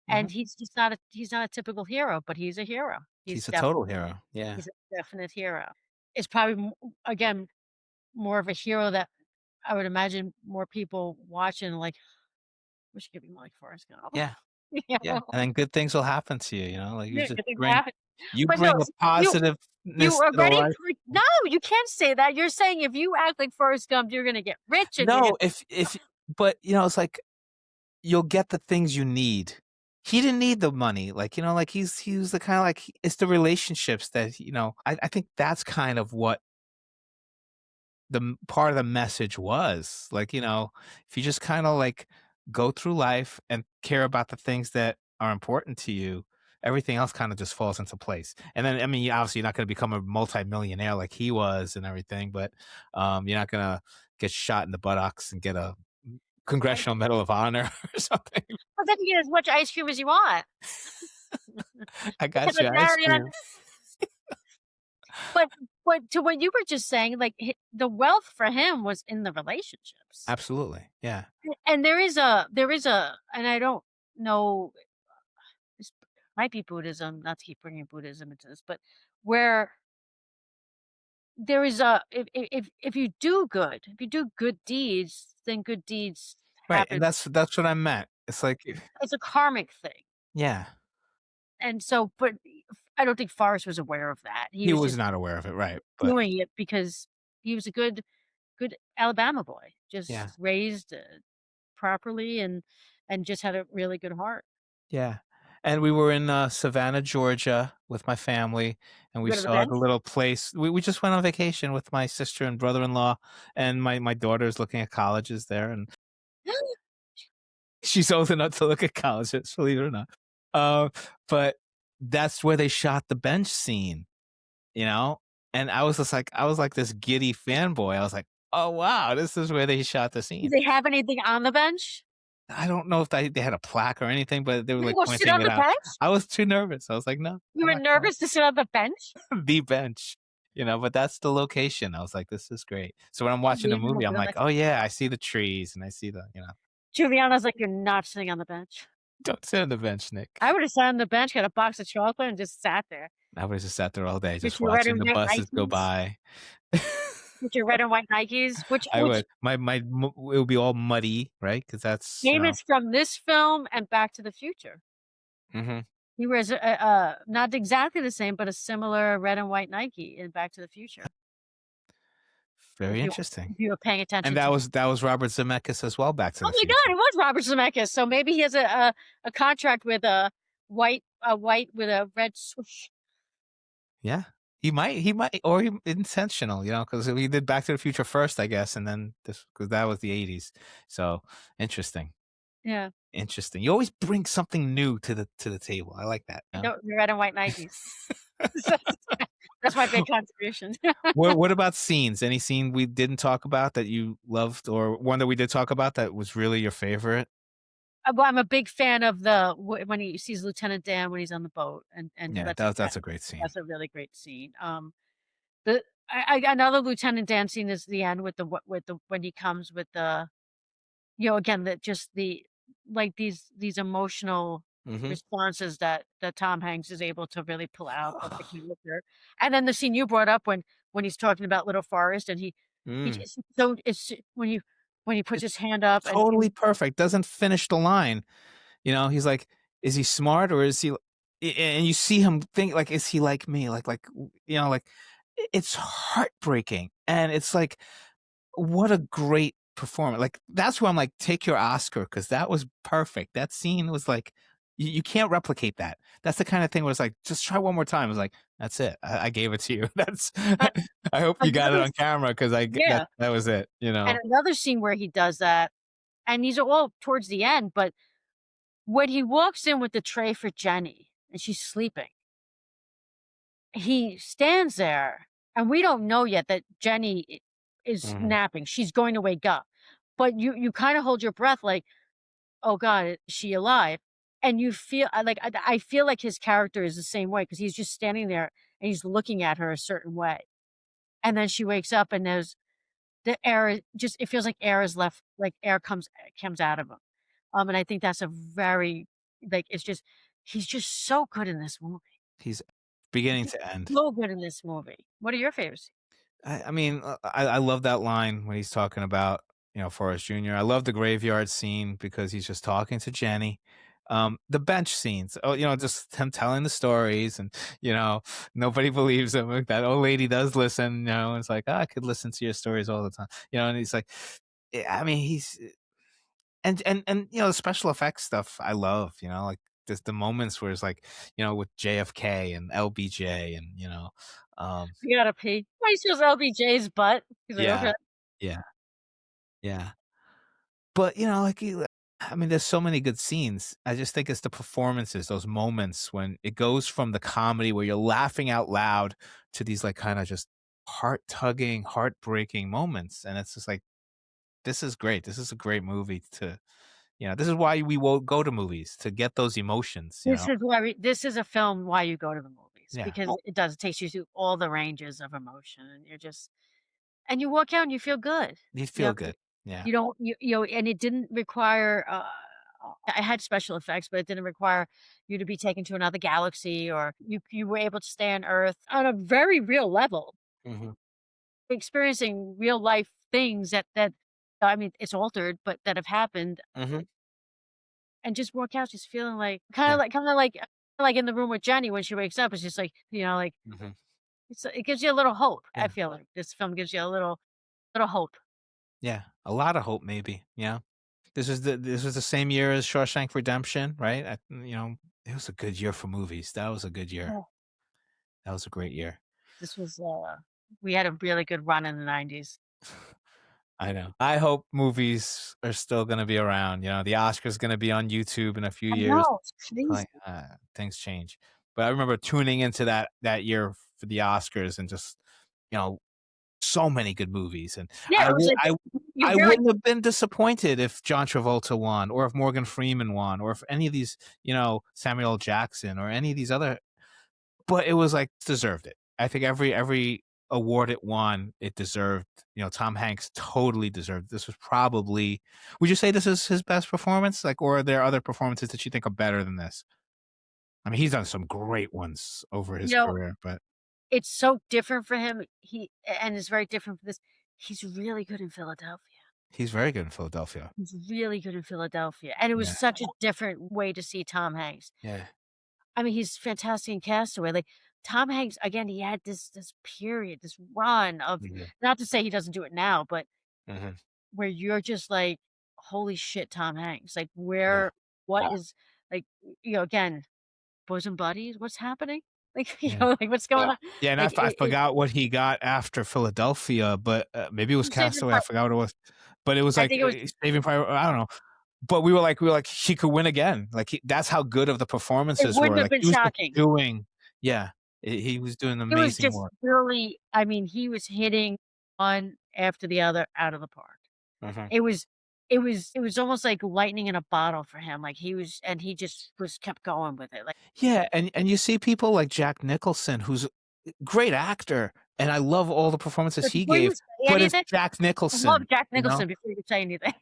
Hmm. and he's not a typical hero, but he's a hero. He's a total hero. Yeah. He's a definite hero. It's probably again more of a hero that I would imagine more people watching like, "We should get more like Forrest Gump." Yeah. You Yeah. know? And then good things will happen to you, like you Yeah, just good things bring happen. you But no, bring a you positiveness are to the ready life. for no, you can't say that. You're saying if you act like Forrest Gump, you're gonna get rich and you're gonna No, if but it's like you'll get the things you need. He didn't need the money, like he was the kind of like it's the relationships that I think that's kind of what part of the message was like, if you just kind of like go through life and care about the things that are important to you, everything else kind of just falls into place. And then, I mean, obviously, you're not going to become a multimillionaire like he was and everything, but you're not going to get shot in the buttocks and get a right? Congressional Medal of Honor or something. But then you get as much ice cream as you want. I Because got you ice cream. but to what you were just saying, like, the wealth for him was in the relationships. Absolutely. Yeah. And there is a and I don't know, this might be Buddhism, not to keep bringing Buddhism into this, but where there is a if you do good, if you do good deeds, then good deeds Right. And happen. that's what I meant. It's like, It's a karmic thing. yeah, And so, but I don't think Forrest was aware of that. He he was was just not aware of it. Right. But doing it because he was a good Alabama boy, yeah. just raised, properly and just had a really good heart. Yeah, and we were in, Savannah, Georgia with my family, and You we go to the saw the bench? little place we just went on vacation with my sister and brother-in-law, and my daughter's looking at colleges there, and she's old enough to look at colleges, believe it or not. Uh, but that's where they shot the bench scene, you know? And I was like this giddy fanboy. I was like, "Oh, wow, this is where they shot the Do scene." they have anything on the bench? I don't know if they had a plaque or anything, but they were, You like, go sit pointing on it the out. bench? I was too nervous. I was like, "No, You I'm were not going." nervous to sit on the bench? The bench, but that's the location. I was like, "This is great." So when I'm watching the Juliana movie, I'm like, realized "Oh, yeah, I see the trees and I see Juliana's like, "You're not sitting on the bench." don't sit on the bench, Nick." I would've sat on the bench, got a box of chocolate, and just sat there I would've just sat there all day with just your red watching and the white buses go Nikes, by. with your red and white Nikes, I which would. It would be all muddy, right? Because that's, famous from this film and Back to the Future. mhm, He wears not exactly the same, but a similar red and white Nike in Back to the Future, very interesting. if you were paying And attention to that was Robert Zemeckis as well, Back to Oh the my god, Future. it was Robert Zemeckis, so maybe he has a contract with a white with a red swoosh. Yeah. He might, or he intentional, because he did Back to the Future first, I guess, and then this because that was the '80s. So, interesting. Yeah, Interesting. You always bring something new to the table. I like that, the red and white Nikes. So that's my big contribution. What about scenes? Any scene we didn't talk about that you loved, or one that we did talk about that was really your favorite? Well, I'm a big fan of the when he sees Lieutenant Dan when he's on the boat and Yeah, lets him that's a great scene. that's a really great scene. The another Lieutenant Dan scene is the end with the when he comes with the again, that just like, these emotional Mhm. responses that Tom Hanks is able to really pull out of the character, and then the scene you brought up when he's talking about Little Forrest and he Mm. just so it's when he puts It's his hand up totally and perfect. Doesn't finish the line. He's like, is he smart or is he and you see him think like, is he like me? It's heartbreaking. And it's like, what a great performance. Like, that's where I'm like, take your Oscar because that was perfect. That scene was like, you can't replicate that. That's the kind of thing where it's like, just try one more time. It's like, that's it. I gave it to you. That's, uh, I hope you got it another on camera because yeah, that was it, and another scene where he does that, and these are all towards the end, but when he walks in with the tray for Jenny and she's sleeping, he stands there, and we don't know yet that Jenny is Mhm. napping. She's going to wake up. But you kinda hold your breath like, "Oh god, is she alive?" And you feel I feel like his character is the same way because he's just standing there and he's looking at her a certain way. And then she wakes up and there's the air just it feels like air is left like air comes out of him. And I think that's a very like, it's just he's just so good in this movie. He's beginning He's to end. so good in this movie. What are your favorites? I mean, I love that line when he's talking about, Forrest Jr. I love the graveyard scene because he's just talking to Jenny. The bench scenes, oh, just him telling the stories and, nobody believes him. Like, that old lady does listen, it's like, I could listen to your stories all the time, and he's like, I mean, he's, and, the special effects stuff I love, like just the moments where it's like, with JFK and LBJ and, um, You gotta pee. Why he shows LBJ's butt. He's like, yeah, "Okay." yeah. Yeah. But, like I mean, there's so many good scenes. I just think it's the performances, those moments when it goes from the comedy where you're laughing out loud to these like kind of just heart-tugging, heartbreaking moments. And it's just like, this is great. This is a great movie to, this is why we will go to movies to get those emotions. This is a film why you go to the movies Yeah. because it takes you through all the ranges of emotion, and you're just and you walk out and you feel good. You You know, feel good. Yeah. you don't and it didn't require, I had special effects, but it didn't require you to be taken to another galaxy or you were able to stay on Earth on a very real level, Hmm. experiencing real life things that I mean, it's altered, but that have happened, Hmm. and just walk out just feeling like Yeah. kinda like in the room with Jenny when she wakes up, it's just like, Hmm. it gives you a little hope, I Yeah. feel like. This film gives you a little hope. Yeah. A lot of hope, maybe. Yeah. This was the same year as Shawshank Redemption, right? It was a good year for movies. That was a good year. Yeah. That was a great year. This was, we had a really good run in the '90s. I know. I hope movies are still gonna be around. The Oscars gonna be on YouTube in a few I years. know, it's crazy. Like, things change. But I remember tuning into that year for the Oscars and just, you know, so many good movies. And Yeah, I it was would like I you I hear like wouldn't have been disappointed if John Travolta won or if Morgan Freeman won or if any of these, Samuel L. Jackson or any of these other, but it was like deserved it. I think every award it won, it deserved. Tom Hanks totally deserved. This was probably. Would you say this is his best performance? Like, or are there other performances that you think are better than this? I mean, he's done some great ones over you his know, career, but it's so different for him. And it's very different for this. He's really good in Philadelphia. he's very good in Philadelphia. He's really good in Philadelphia, and it was Yeah, such a different way to see Tom Hanks. yeah, I mean, he's fantastic in Castaway. Like, Tom Hanks, again, he had this period, this run of mhm, not to say he doesn't do it now, but mhm, where you're just like, "Holy shit, Tom Hanks." Like, yeah, what is like, again, bosom buddies, what's happening? Like, yeah. like, what's going on? Yeah, and I Like, f I forgot what he got after Philadelphia, but, maybe it was Saving Castaway, I Private forgot what it was. But it was I like, think it was Saving Private I don't know. But we were like, "He could win again." Like, that's how good of the it performances wouldn't were, have like, been he was just shocking. doing yeah, he was doing It was amazing just work. really I mean, he was hitting one after the other out of the park. Mhm. It was it was almost like lightning in a bottle for him, like, he just was kept going with it, like Yeah, and you see people like Jack Nicholson, who's a great actor, and I love all the performances but he before you gave, say but it's anything, Jack I love Nicholson, Jack you know? Nicholson before you say anything.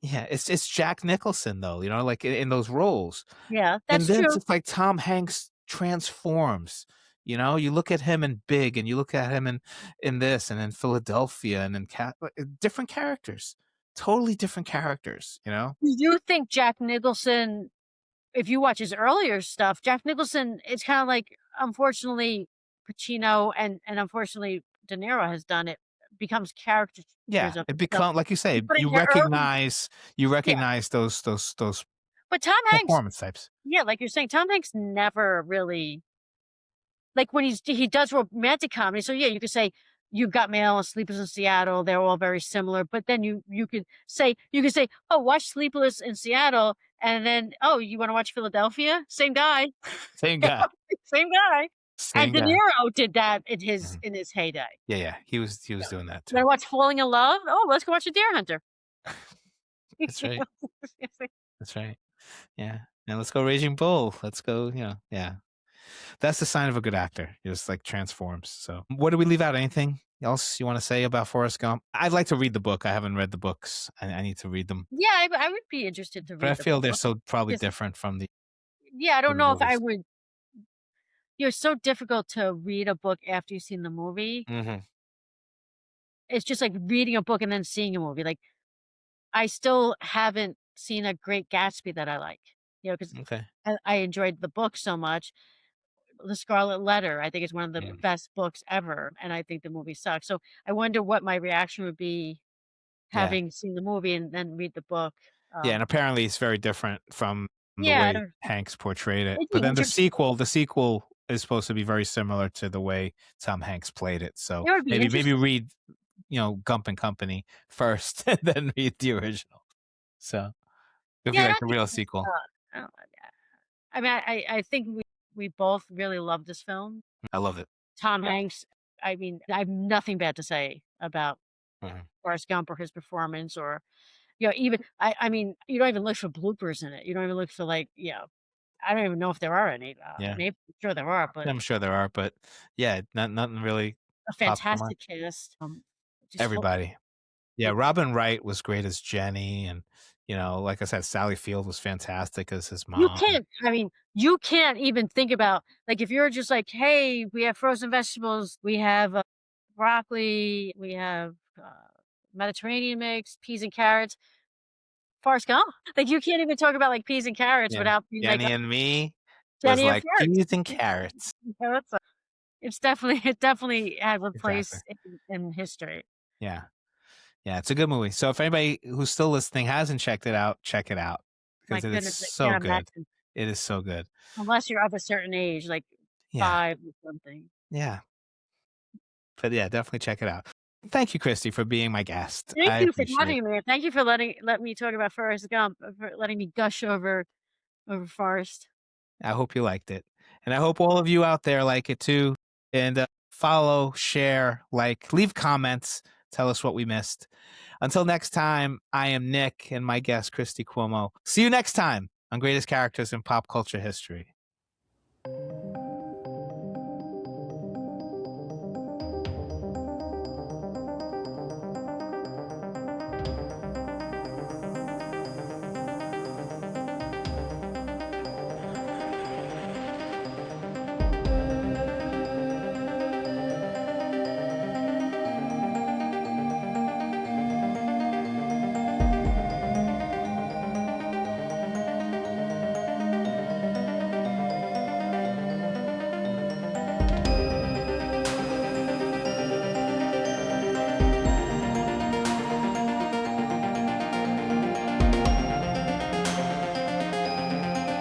Yeah, it's Jack Nicholson, though, like, in those roles. Yeah, And that's then true. it's like Tom Hanks transforms, you look at him in Big, and you look at him in this, and in Philadelphia, and in different characters, totally different characters. Do you think Jack Nicholson if you watch his earlier stuff, Jack Nicholson, it's kinda like, unfortunately, Pacino and unfortunately De Niro has done it, becomes caricatures Yeah, of it himself. become like you say, But in your early you yeah, recognize those but Tom Hanks performance types. yeah, like you're saying, Tom Hanks never really like, when he does romantic comedy, so, yeah, you could say, You've Got Mail and Sleepless in Seattle, they're all very similar, but then you could say, "Oh, watch Sleepless in Seattle," and then, "Oh, you wanna watch Philadelphia?" Same guy. Same guy, Same guy. And same De guy. Niro did that in his Mhm. in his heyday. Yeah, yeah, he was doing that You wanna too. watch Falling in Love? Oh, let's go watch The Deer Hunter. That's right, that's right. Yeah, and let's go Raging Bull, let's go, yeah. That's the sign of a good actor. He just like transforms. So, what do we leave out? Anything else you want to say about Forrest Gump? I'd like to read the book. I haven't read the books. I need to read them, Yeah, I would be interested to but I read the feel they're book. so probably Just different from yeah, I don't the know if I movies. would. It's so difficult to read a book after you've seen the movie. Hmm. It's just like reading a book and then seeing a movie. Like, I still haven't seen A Great Gatsby that I like, 'cause Okay. I enjoyed the book so much. The Scarlet Letter, I think is one of the Mm. best books ever, and I think the movie sucks. So, I wonder what my reaction would be Yeah. having seen the movie and then read the book. Yeah, and apparently it's very different from the Yeah, I way don't Hanks portrayed it. it'd But be then interesting. the sequel is supposed to be very similar to the way Tom Hanks played it. So It would be maybe interesting. read, Gump and Company first and then read the original. So it'll Yeah, be I like don't a think real it's, sequel. I don't I mean, I think we both really love this film. I love it. Tom Hanks, I mean, I have nothing bad to say about Mhm. Forrest Gump or his performance or, even I mean, you don't even look for bloopers in it. You don't even look for, like, I don't even know if there are any, Yeah. maybe sure there are, but I'm sure there are, but yeah, nothing really a pops to mind. fantastic cast. Just so Everybody. Yeah, it Robin Wright was great as Jenny, and like I said, Sally Field was fantastic as his you mom. can't I mean, you can't even think about like, if you're just like, "Hey, we have frozen vegetables, we have, broccoli, we have, Mediterranean mix, peas and carrots." Forrest Gump? Like, you can't even talk about, like, peas and carrots Yeah. without being like, Jenny and Me was Jenny and like Forrest. peas and carrots. It's it's definitely it definitely has a Exactly. place in history. Yeah. Yeah, it's a good movie. So if anybody who's still listening hasn't checked it out, check it out My because it is goodness, I so can't good. imagine It is so good. unless you're of a certain age, like Yeah. 5 or something. Yeah. But yeah, definitely check it out. Thank you, Christy, for being my guest. Thank I you for appreciate it. having me, and thank you for let me talk about Forrest Gump, for letting me gush over Forrest. I hope you liked it. And I hope all of you out there like it too. And follow, share, like, leave comments, tell us what we missed. Until next time, I am Nick and my guest, Christy Cuomo. See you next time on Greatest Characters in Pop Culture History.